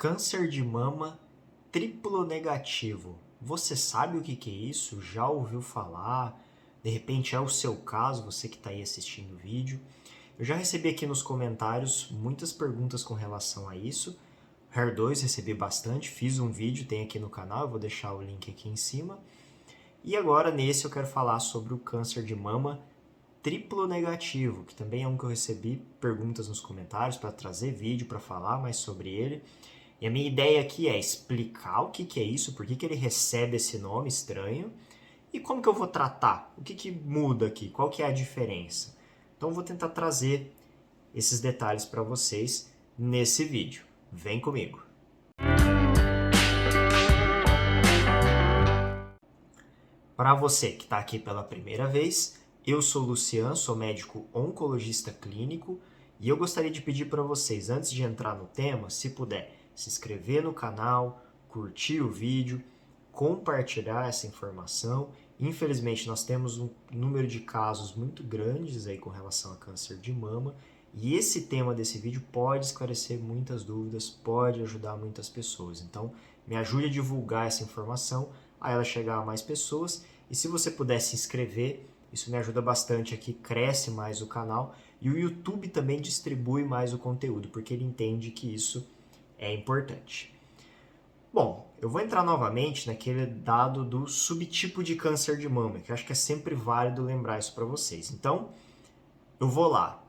Câncer de mama triplo negativo. Você sabe o que é isso? Já ouviu falar? De repente é o seu caso, você que está aí assistindo o vídeo. Eu já recebi aqui nos comentários muitas perguntas com relação a isso. HER2 recebi bastante, fiz um vídeo, tem aqui no canal, eu vou deixar o link aqui em cima. E agora nesse eu quero falar sobre o câncer de mama triplo negativo, que também é um que eu recebi perguntas nos comentários para trazer vídeo para falar mais sobre ele. E a minha ideia aqui é explicar o que é isso, por que ele recebe esse nome estranho e como que eu vou tratar, o que muda aqui, qual que é a diferença. Então eu vou tentar trazer esses detalhes para vocês nesse vídeo. Vem comigo! Para você que está aqui pela primeira vez, eu sou o Lucian, sou médico oncologista clínico e eu gostaria de pedir para vocês, antes de entrar no tema, se puder, se inscrever no canal, curtir o vídeo, compartilhar essa informação. Infelizmente, nós temos um número de casos muito grandes aí com relação a câncer de mama e esse tema desse vídeo pode esclarecer muitas dúvidas, pode ajudar muitas pessoas. Então, me ajude a divulgar essa informação, a ela chegar a mais pessoas. E se você puder se inscrever, isso me ajuda bastante aqui, cresce mais o canal e o YouTube também distribui mais o conteúdo, porque ele entende que isso é importante. Bom, eu vou entrar novamente naquele dado do subtipo de câncer de mama, que eu acho que é sempre válido lembrar isso para vocês. Então, eu vou lá,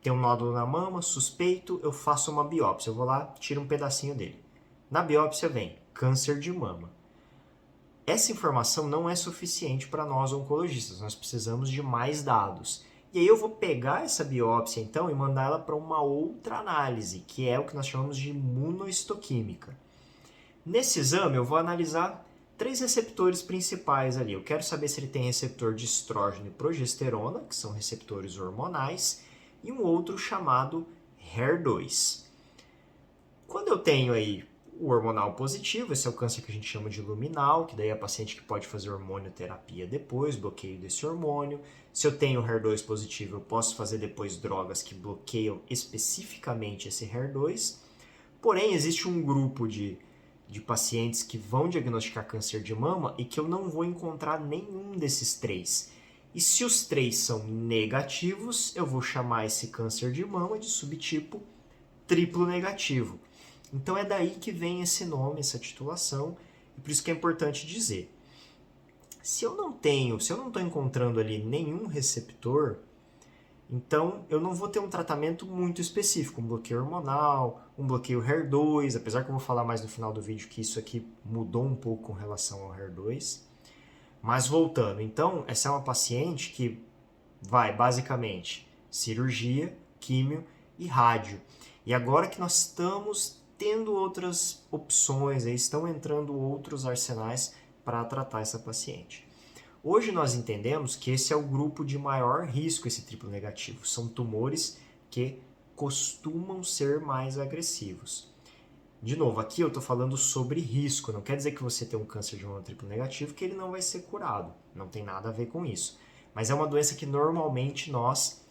tem um nódulo na mama, suspeito, eu faço uma biópsia, eu vou lá, tiro um pedacinho dele. Na biópsia vem câncer de mama. Essa informação não é suficiente para nós oncologistas, nós precisamos de mais dados. E aí eu vou pegar essa biópsia então e mandar ela para uma outra análise, que é o que nós chamamos de imunohistoquímica. Nesse exame eu vou analisar 3 receptores principais ali. Eu quero saber se ele tem receptor de estrógeno e progesterona, que são receptores hormonais, e um outro chamado HER2. Quando eu tenho aí o hormonal positivo, esse é o câncer que a gente chama de luminal, que daí é a paciente que pode fazer hormonioterapia depois, bloqueio desse hormônio. Se eu tenho HER2 positivo, eu posso fazer depois drogas que bloqueiam especificamente esse HER2. Porém, existe um grupo de pacientes que vão diagnosticar câncer de mama e que eu não vou encontrar nenhum desses 3. E se os 3 são negativos, eu vou chamar esse câncer de mama de subtipo triplo negativo. Então é daí que vem esse nome, essa titulação, e por isso que é importante dizer. Se eu não estou encontrando ali nenhum receptor, então eu não vou ter um tratamento muito específico, um bloqueio hormonal, um bloqueio HER2, apesar que eu vou falar mais no final do vídeo que isso aqui mudou um pouco com relação ao HER2. Mas voltando, então essa é uma paciente que vai basicamente cirurgia, químio e rádio. E agora que nós estamos tendo outras opções, aí estão entrando outros arsenais para tratar essa paciente. Hoje nós entendemos que esse é o grupo de maior risco, esse triplo negativo. São tumores que costumam ser mais agressivos. De novo, aqui eu estou falando sobre risco, não quer dizer que você tem um câncer de mama triplo negativo que ele não vai ser curado, não tem nada a ver com isso. Mas é uma doença que normalmente nós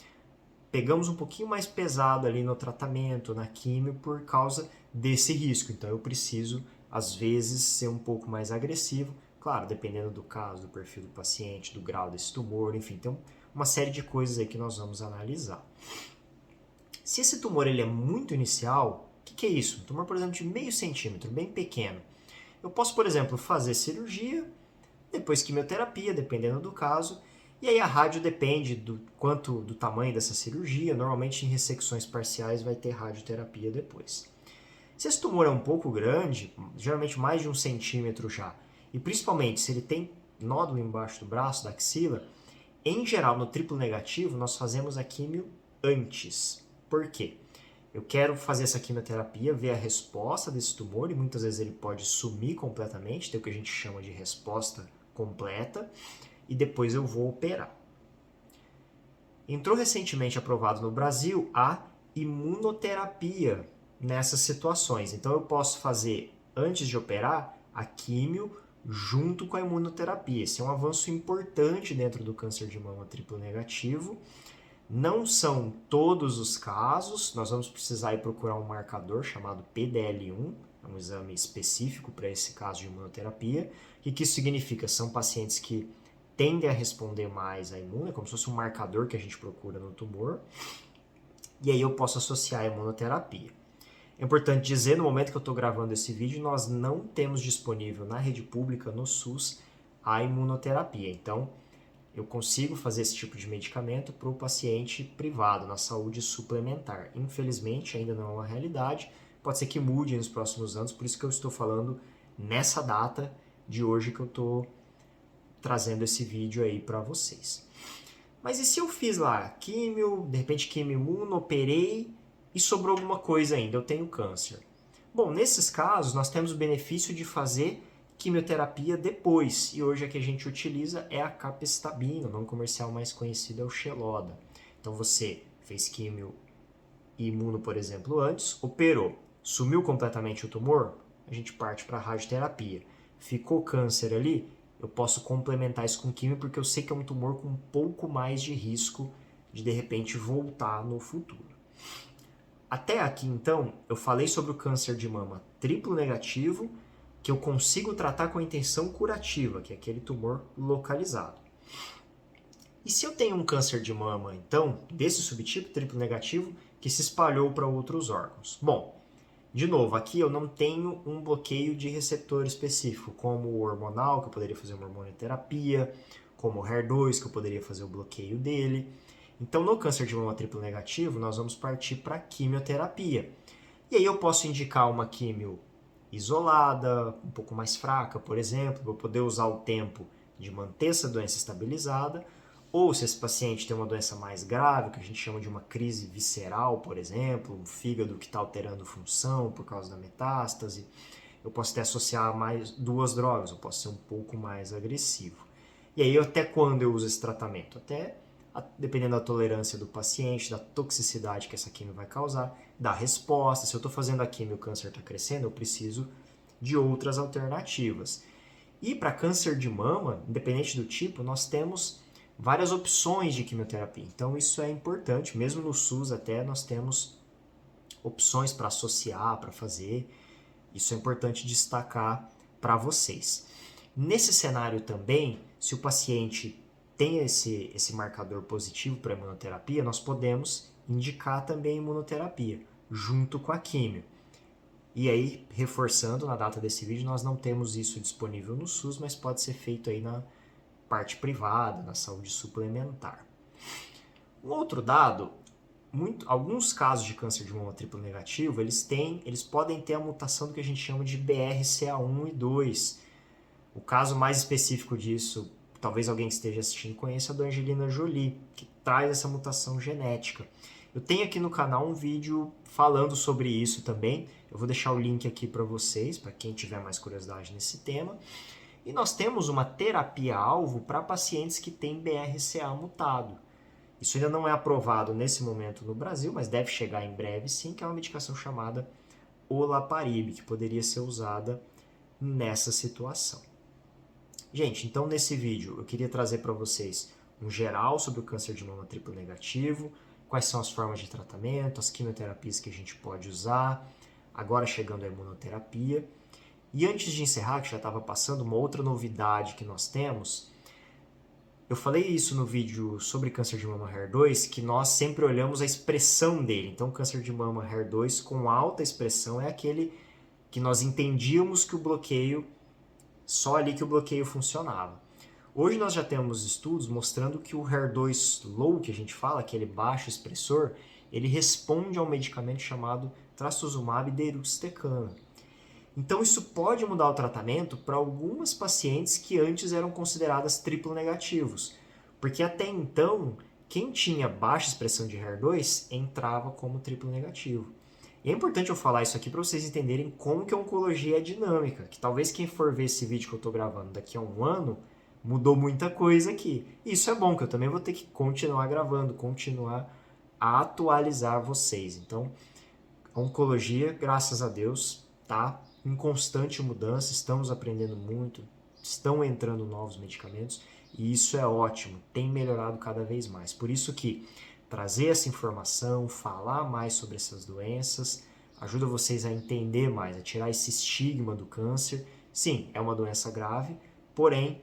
pegamos um pouquinho mais pesado ali no tratamento, na químio, por causa desse risco. Então eu preciso, às vezes, ser um pouco mais agressivo. Claro, dependendo do caso, do perfil do paciente, do grau desse tumor, enfim, tem uma série de coisas aí que nós vamos analisar. Se esse tumor ele é muito inicial, o que é isso? Um tumor, por exemplo, de meio centímetro, bem pequeno. Eu posso, por exemplo, fazer cirurgia, depois quimioterapia, dependendo do caso, e aí a rádio depende do tamanho dessa cirurgia. Normalmente em ressecções parciais vai ter radioterapia depois. Se esse tumor é um pouco grande, geralmente mais de 1 centímetro já, e principalmente se ele tem nódulo embaixo do braço, da axila, em geral no triplo negativo nós fazemos a químio antes. Por quê? Eu quero fazer essa quimioterapia, ver a resposta desse tumor, e muitas vezes ele pode sumir completamente, tem o que a gente chama de resposta completa, e depois eu vou operar. Entrou recentemente aprovado no Brasil a imunoterapia nessas situações. Então eu posso fazer, antes de operar, a químio junto com a imunoterapia. Esse é um avanço importante dentro do câncer de mama triplo negativo. Não são todos os casos, nós vamos precisar ir procurar um marcador chamado PDL1, é um exame específico para esse caso de imunoterapia. O que isso significa? São pacientes que tendem a responder mais à imuna, como se fosse um marcador que a gente procura no tumor, e aí eu posso associar a imunoterapia. É importante dizer, no momento que eu estou gravando esse vídeo, nós não temos disponível na rede pública, no SUS, a imunoterapia. Então, eu consigo fazer esse tipo de medicamento para o paciente privado, na saúde suplementar. Infelizmente, ainda não é uma realidade, pode ser que mude nos próximos anos, por isso que eu estou falando nessa data de hoje que eu estou trazendo esse vídeo aí para vocês. Mas e se eu fiz lá químio, de repente químio imuno, operei e sobrou alguma coisa ainda, eu tenho câncer? Bom, nesses casos nós temos o benefício de fazer quimioterapia depois, e hoje a que a gente utiliza é a capecitabina, o nome comercial mais conhecido é o Xeloda. Então você fez químio e imuno, por exemplo, antes, operou, sumiu completamente o tumor, a gente parte para a radioterapia. Ficou câncer ali, eu posso complementar isso com químio porque eu sei que é um tumor com um pouco mais de risco de repente voltar no futuro. Até aqui então, eu falei sobre o câncer de mama triplo negativo, que eu consigo tratar com a intenção curativa, que é aquele tumor localizado. E se eu tenho um câncer de mama, então, desse subtipo triplo negativo, que se espalhou para outros órgãos? Bom, de novo, aqui eu não tenho um bloqueio de receptor específico, como o hormonal, que eu poderia fazer uma hormonoterapia, como o HER2, que eu poderia fazer o bloqueio dele. Então, no câncer de mama triplo negativo, nós vamos partir para a quimioterapia. E aí eu posso indicar uma quimio isolada, um pouco mais fraca, por exemplo, para poder usar o tempo de manter essa doença estabilizada, ou se esse paciente tem uma doença mais grave, que a gente chama de uma crise visceral, por exemplo, um fígado que está alterando função por causa da metástase, eu posso até associar mais duas drogas, eu posso ser um pouco mais agressivo. E aí até quando eu uso esse tratamento? Até dependendo da tolerância do paciente, da toxicidade que essa quimio vai causar, da resposta. Se eu estou fazendo a quimio e o câncer está crescendo, eu preciso de outras alternativas. E para câncer de mama, independente do tipo, nós temos várias opções de quimioterapia. Então isso é importante, mesmo no SUS até nós temos opções para associar, para fazer. Isso é importante destacar para vocês. Nesse cenário também, se o paciente tem esse marcador positivo para imunoterapia, nós podemos indicar também a imunoterapia, junto com a químio. E aí, reforçando, na data desse vídeo, nós não temos isso disponível no SUS, mas pode ser feito aí na parte privada, na saúde suplementar. Um outro dado, alguns casos de câncer de mama triplo negativo, eles podem ter a mutação do que a gente chama de BRCA1 e 2. O caso mais específico disso, talvez alguém que esteja assistindo conheça, é a da Angelina Jolie, que traz essa mutação genética. Eu tenho aqui no canal um vídeo falando sobre isso também. Eu vou deixar o link aqui para vocês, para quem tiver mais curiosidade nesse tema. E nós temos uma terapia-alvo para pacientes que têm BRCA mutado. Isso ainda não é aprovado nesse momento no Brasil, mas deve chegar em breve sim, que é uma medicação chamada olaparib, que poderia ser usada nessa situação. Gente, então nesse vídeo eu queria trazer para vocês um geral sobre o câncer de mama triplo negativo, quais são as formas de tratamento, as quimioterapias que a gente pode usar, agora chegando a imunoterapia. E antes de encerrar, que já estava passando, uma outra novidade que nós temos, eu falei isso no vídeo sobre câncer de mama HER2, que nós sempre olhamos a expressão dele. Então, câncer de mama HER2 com alta expressão é aquele que nós entendíamos que o bloqueio, só ali que o bloqueio funcionava. Hoje nós já temos estudos mostrando que o HER2 low, que a gente fala, aquele baixo expressor, ele responde a um medicamento chamado trastuzumab deruxtecana. Então isso pode mudar o tratamento para algumas pacientes que antes eram consideradas triplo negativos, porque até então quem tinha baixa expressão de HER2 entrava como triplo negativo. E é importante eu falar isso aqui para vocês entenderem como que a oncologia é dinâmica, que talvez quem for ver esse vídeo que eu estou gravando daqui a um ano, mudou muita coisa aqui. E isso é bom, que eu também vou ter que continuar gravando, continuar a atualizar vocês. Então, a oncologia, graças a Deus, tá em constante mudança, estamos aprendendo muito, estão entrando novos medicamentos e isso é ótimo, tem melhorado cada vez mais. Por isso que trazer essa informação, falar mais sobre essas doenças, ajuda vocês a entender mais, a tirar esse estigma do câncer. Sim, é uma doença grave, porém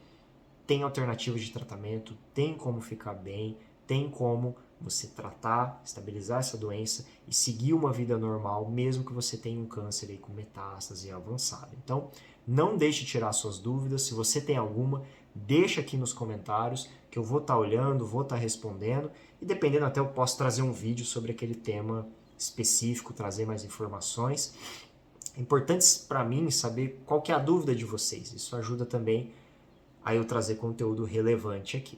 tem alternativas de tratamento, tem como ficar bem, tem como você tratar, estabilizar essa doença e seguir uma vida normal, mesmo que você tenha um câncer aí com metástase avançada. Então, não deixe de tirar suas dúvidas. Se você tem alguma, deixa aqui nos comentários que eu vou estar olhando, vou estar respondendo e dependendo até eu posso trazer um vídeo sobre aquele tema específico, trazer mais informações. É importante para mim saber qual que é a dúvida de vocês. Isso ajuda também a eu trazer conteúdo relevante aqui.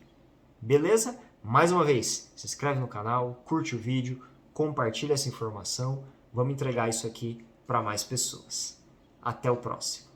Beleza? Mais uma vez, se inscreve no canal, curte o vídeo, compartilha essa informação. Vamos entregar isso aqui para mais pessoas. Até o próximo.